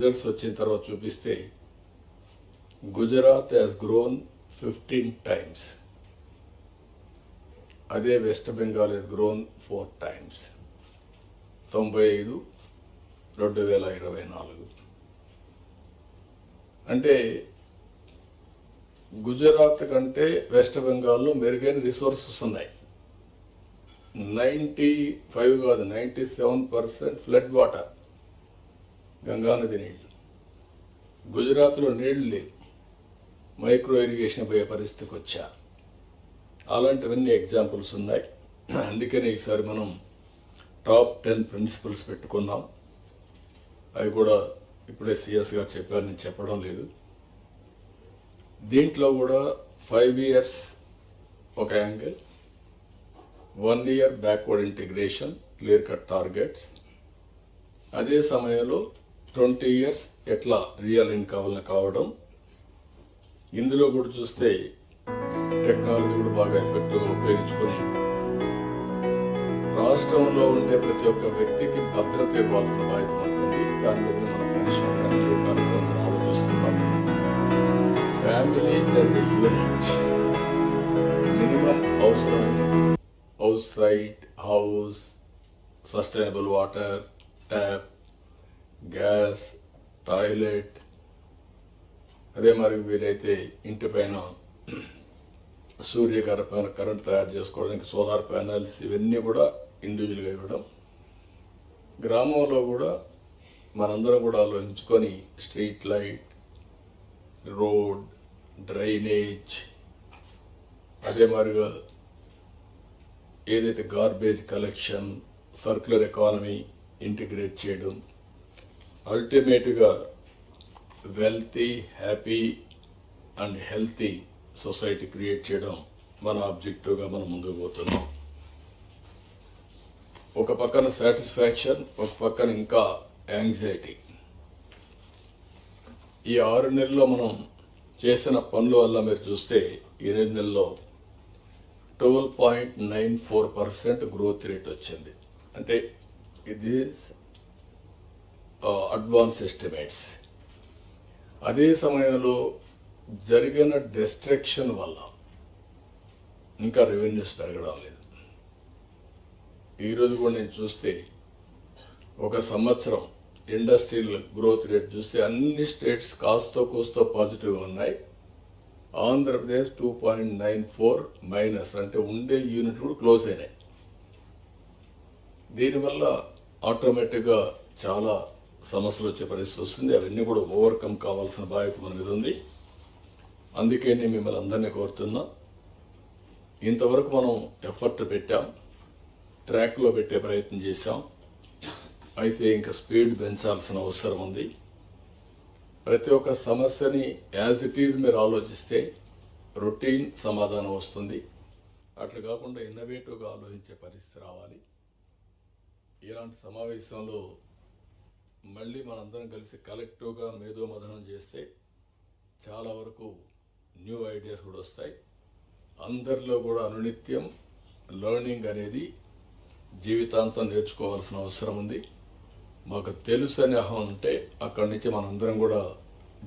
Results వచ్చిన తర్వాత చూపిస్తే గుజరాత్ హ్యాస్ గ్రోన్ 15 times. అదే west Bengal has grown 4 times. 95 2024 అంటే గుజరాత్ కంటే వెస్ట్ బెంగాల్లో మెరుగైన రిసోర్సెస్ ఉన్నాయి. 95 కాదు 97% ఫ్లడ్ వాటర్, గంగానది నీళ్లు. గుజరాత్లో నీళ్లు లేవు, మైక్రో ఇరిగేషన్ పోయే పరిస్థితికి వచ్చా. అలాంటివన్నీ ఎగ్జాంపుల్స్ ఉన్నాయి. అందుకని ఈసారి మనం టాప్ 10 ప్రిన్సిపల్స్ పెట్టుకున్నాం. అవి కూడా ఇప్పుడే సిఎస్ గారు చెప్పారు, నేను చెప్పడం లేదు. దీంట్లో కూడా 5 years ఒక angle, 1 year backward integration, clear cut targets. అదే సమయంలో 20 years ఎట్లా రియల్ కావడం. ఇందులో కూడా చూస్తే టెక్నాలజీ కూడా బాగా ఎఫెక్టివ్గా ఉపయోగించుకొని రాష్ట్రంలో ఉండే ప్రతి ఒక్క వ్యక్తికి భద్రత ఇవ్వాల్సిన బాధ్యత ఉంటుంది. దాని మీద మనం పెన్షన్ ఏ కార్యక్రమం ఆలోచిస్తున్నాం. Family as a unit, minimum అవసరమైన house site, house, sustainable water, tap, gas, toilet. అదే మరి వీలైతే ఇంటి పైన సూర్యకర కరెంట్ తయారు చేసుకోవడానికి సోలార్ ప్యానెల్స్, ఇవన్నీ కూడా ఇండివిజువల్గా ఇవ్వడం. గ్రామంలో కూడా మనందరం కూడా ఆలోచించుకొని స్ట్రీట్ లైట్, రోడ్, డ్రైనేజ్, అదే మరిగా ఏదైతే garbage collection, circular economy integrate చేయడం. అల్టిమేట్గా wealthy, happy and healthy society create చేయడం మన ఆబ్జెక్టివ్గా మనం ముందుకు పోతున్నాం. ఒక పక్కన సాటిస్ఫాక్షన్, ఒక పక్కన ఇంకా యాంగ్జైటీ. ఈ 6 నెలల్లో మనం చేసిన పనుల వల్ల మీరు చూస్తే 8 నెలల్లో 12.94% గ్రోత్ రేట్ వచ్చింది. అంటే ఇది అడ్వాన్స్ ఎస్టిమేట్స్. అదే సమయంలో జరిగిన డిస్ట్రక్షన్ వల్ల ఇంకా రెవెన్యూస్ పెరగడం లేదు. ఈరోజు కూడా నేను చూస్తే ఒక సంవత్సరం ఇండస్ట్రియల్ గ్రోత్ రేట్ చూస్తే అన్ని స్టేట్స్ కాస్తో కూస్తో పాజిటివ్గా ఉన్నాయి. ఆంధ్రప్రదేశ్ 2.94 మైనస్, అంటే ఉండే యూనిట్లు కూడా క్లోజ్ అయినాయి. దీనివల్ల ఆటోమేటిక్గా చాలా సమస్యలు వచ్చే పరిస్థితి వస్తుంది. అవన్నీ కూడా ఓవర్కమ్ కావాల్సిన బాధ్యత మన మీద ఉంది. అందుకే నేను మిమ్మల్ని అందరినీ కోరుతున్నా, ఇంతవరకు మనం ఎఫర్ట్ పెట్టాం, ట్రాక్లో పెట్టే ప్రయత్నం చేశాం. అయితే ఇంకా స్పీడ్ పెంచాల్సిన అవసరం ఉంది. ప్రతి ఒక్క సమస్యని యాజ్ ఇట్ ఈజ్ మీరు ఆలోచిస్తే రొటీన్ సమాధానం వస్తుంది. అట్లా కాకుండా ఇన్నోవేటివ్గా ఆలోచించే పరిస్థితి రావాలి. ఇలాంటి సమావేశంలో మళ్ళీ మనందరం కలిసి కలెక్టివ్గా మేధోమథనం చేస్తే చాలా వరకు న్యూ ఐడియాస్ కూడా వస్తాయి. అందరిలో కూడా అనునిత్యం లెర్నింగ్ అనేది జీవితాంతం నేర్చుకోవాల్సిన అవసరం ఉంది. మాకు తెలుసు అనే అహం ఉంటే అక్కడి నుంచి మనందరం కూడా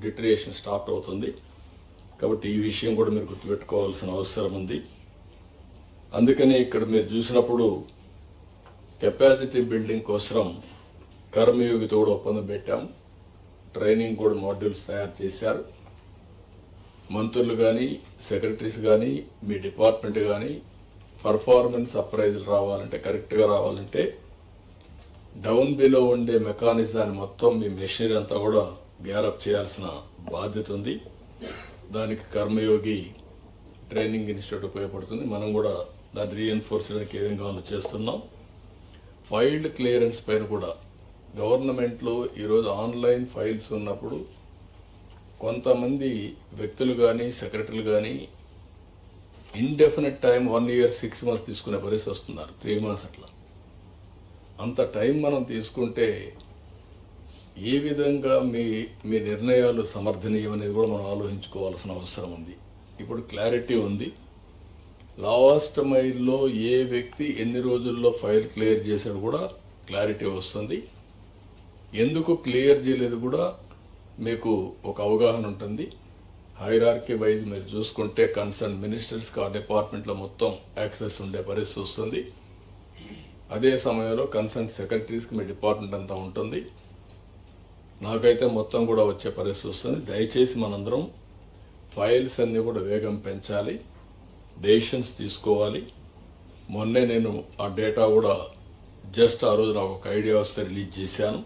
డిటరేషన్ స్టార్ట్ అవుతుంది. కాబట్టి ఈ విషయం కూడా మీరు గుర్తుపెట్టుకోవాల్సిన అవసరం ఉంది. అందుకని ఇక్కడ మీరు చూసినప్పుడు కెపాసిటీ బిల్డింగ్ కోసం కర్మయోగితో కూడా ఒప్పందం పెట్టాం. ట్రైనింగ్ కూడా మాడ్యూల్స్ తయారు చేశారు. మంత్రులు కానీ, సెక్రటరీస్ కానీ, మీ డిపార్ట్మెంట్ కానీ పర్ఫార్మెన్స్ అప్రైజల్ రావాలంటే, కరెక్ట్గా రావాలంటే డౌన్ బిలో ఉండే మెకానిజాన్ని మొత్తం మీ మెషినరీ అంతా కూడా గ్యారప్ చేయాల్సిన బాధ్యత ఉంది. దానికి కర్మయోగి ట్రైనింగ్ ఇన్స్టిట్యూట్ ఉపయోగపడుతుంది. మనం కూడా దాన్ని రీఎన్ఫోర్స్ చేయడానికి ఏమేం కావాలో చేస్తున్నాం. ఫైల్డ్ క్లియరెన్స్ పైన కూడా గవర్నమెంట్లో ఈరోజు ఆన్లైన్ ఫైల్స్ ఉన్నప్పుడు కొంతమంది వ్యక్తులు కానీ, సెక్రటరీలు కానీ ఇండెఫినెట్ టైం 1 year 6 months తీసుకునే పరిస్థితి వస్తున్నారు. 3 months అట్లా. అంత టైం మనం తీసుకుంటే ఏ విధంగా మీ నిర్ణయాలు సమర్థనీయం అనేది కూడా మనం ఆలోచించుకోవాల్సిన అవసరం ఉంది. ఇప్పుడు క్లారిటీ ఉంది. లాస్ట్ మైల్లో ఏ వ్యక్తి ఎన్ని రోజుల్లో ఫైల్ క్లియర్ చేశాడు కూడా క్లారిటీ వస్తుంది. ఎందుకు క్లియర్ చేయలేదు కూడా మీకు ఒక అవగాహన ఉంటుంది. హైరార్కీ వైజ్ మీరు చూసుకుంటే కన్సర్న్ మినిస్టర్స్కి ఆ డిపార్ట్మెంట్లో మొత్తం యాక్సెస్ ఉండే పరిస్థితి వస్తుంది. అదే సమయంలో కన్సర్న్ సెక్రటరీస్కి మీ డిపార్ట్మెంట్ అంతా ఉంటుంది. నాకైతే మొత్తం కూడా వచ్చే పరిస్థితి వస్తుంది. దయచేసి మనందరం ఫైల్స్ అన్నీ కూడా వేగం పెంచాలి, డెసిషన్స్ తీసుకోవాలి. మొన్నే నేను ఆ డేటా కూడా జస్ట్ ఆ రోజు నాకు ఒక ఐడియా వస్తే రిలీజ్ చేశాను.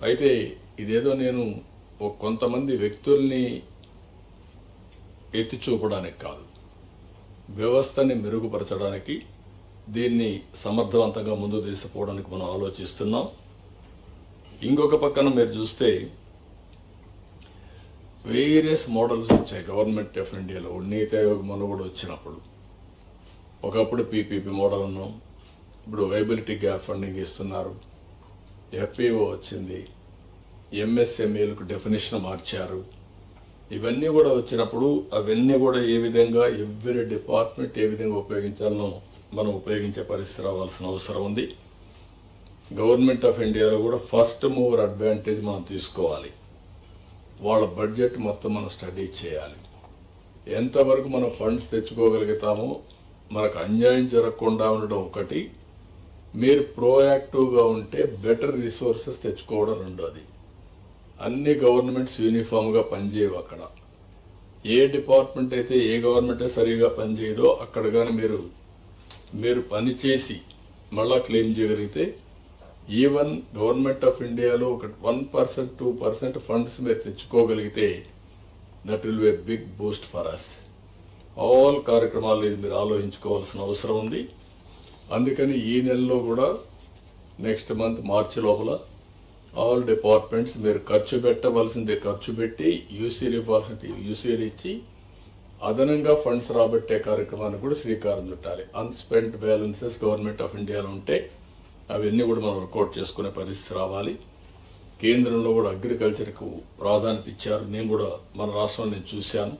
అయితే ఇదేదో నేను కొంతమంది వ్యక్తుల్ని ఎత్తి చూపడానికి కాదు, వ్యవస్థని మెరుగుపరచడానికి, దీన్ని సమర్థవంతంగా ముందుకు తీసుకుపోవడానికి మనం ఆలోచిస్తున్నాం. ఇంకొక పక్కన మీరు చూస్తే వేరియస్ మోడల్స్ వచ్చాయి గవర్నమెంట్ ఆఫ్ ఇండియాలో. నీతి ఆయోగ్ మనం కూడా వచ్చినప్పుడు ఒకప్పుడు పీపీపీ మోడల్ ఉన్నాం, ఇప్పుడు వైబిలిటీ గ్యాప్ ఫండింగ్ ఇస్తున్నారు, ఎఫ్పిఓ వచ్చింది, ఎంఎస్ఎంఈలకు డెఫినేషన్ మార్చారు. ఇవన్నీ కూడా వచ్చినప్పుడు అవన్నీ కూడా ఏ విధంగా ఎవ్రీ డిపార్ట్మెంట్ ఏ విధంగా ఉపయోగించాలనో మనం ఉపయోగించే పరిస్థితి రావాల్సిన అవసరం ఉంది. గవర్నమెంట్ ఆఫ్ ఇండియాలో కూడా ఫస్ట్ మూవర్ అడ్వాంటేజ్ మనం తీసుకోవాలి. వాళ్ళ బడ్జెట్ మొత్తం మనం స్టడీ చేయాలి. ఎంతవరకు మనం ఫండ్స్ తెచ్చుకోగలుగుతామో, మనకు అన్యాయం జరగకుండా ఉండడం ఒకటి, మీరు ప్రోయాక్టివ్గా ఉంటే బెటర్ రిసోర్సెస్ తెచ్చుకోవడం రెండోది. అన్ని గవర్నమెంట్స్ యూనిఫామ్గా పనిచేయవు. అక్కడ ఏ డిపార్ట్మెంట్ అయితే ఏ గవర్నమెంట్ సరిగా పనిచేయదో అక్కడ కానీ మీరు పనిచేసి మళ్ళా క్లెయిమ్ చేయగలిగితే, ఈవెన్ గవర్నమెంట్ ఆఫ్ ఇండియాలో ఒక 1% 2% ఫండ్స్ మీరు తెచ్చుకోగలిగితే that will be a big boost for us. All కార్యక్రమాలు ఇది మీరు ఆలోచించుకోవాల్సిన అవసరం ఉంది. అందుకని ఈ నెలలో కూడా నెక్స్ట్ మంత్ మార్చి లోపల ఆల్ డిపార్ట్మెంట్స్ మీరు ఖర్చు పెట్టవలసిందే ఖర్చు పెట్టి యూసీలు ఇవ్వాల్సింది యూసీలు ఇచ్చి అదనంగా ఫండ్స్ రాబట్టే కార్యక్రమాన్ని కూడా శ్రీకారం చుట్టాలి. అన్స్పెంట్ బ్యాలెన్సెస్ గవర్నమెంట్ ఆఫ్ ఇండియాలో ఉంటే అవన్నీ కూడా మనం వర్కౌట్ చేసుకునే పరిస్థితి రావాలి. కేంద్రంలో కూడా అగ్రికల్చర్కు ప్రాధాన్యత ఇచ్చారు. నేను కూడా మన రాష్ట్రంలో నేను చూశాను.